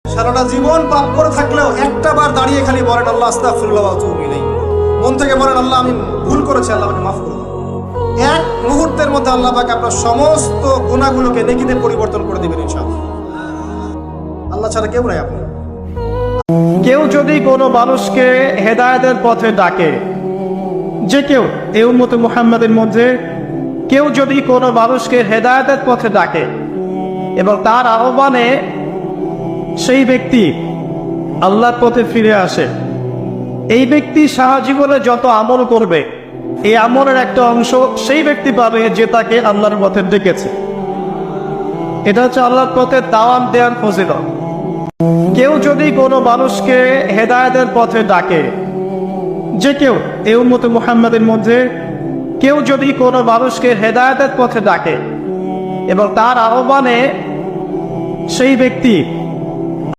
সারাটা জীবন পাপ করে থাকলেও একটা বার দাঁড়িয়ে খালি বলেন আল্লাহ আস্তাগফিরুল্লাহ ওয়া আতুবু ইলাইহি, মন থেকে বলেন আল্লাহ আমি ভুল করেছি, আল্লাহ আমাকে মাফ করে দাও। এক মুহূর্তের মধ্যে আল্লাহ পাক আপনার সমস্ত গুনাহগুলোকে নেকিতে পরিবর্তন করে দিবেন ইনশাআল্লাহ। আল্লাহ ছাড়া কেউ নাই আপনি। কেউ যদি কোনো মানুষকে হেদায়েতের পথে ডাকে, যে কেউ এই উম্মতে মুহাম্মাদের মধ্যে কেউ যদি কোনো মানুষকে হেদায়েতের পথে ডাকে এবং তার আহ্বানে সেই ব্যক্তি আল্লাহর পথে ফিরে আসে, এই ব্যক্তি সারা জীবনে যত আমল করবে এই আমলের একটা অংশ সেই ব্যক্তি পাবে যে তাকে আল্লাহর পথে ডেকেছে। এটা হচ্ছে আল্লাহর পথে দাওয়াত দেওয়ার ফজিলত। কেউ যদি কোনো মানুষকে হেদায়েতের পথে ডাকে, যে কেউ এই উম্মতে মুহাম্মাদের মধ্যে কেউ যদি কোনো মানুষকে হেদায়েতের পথে ডাকে এবং তার আহ্বানে সেই ব্যক্তি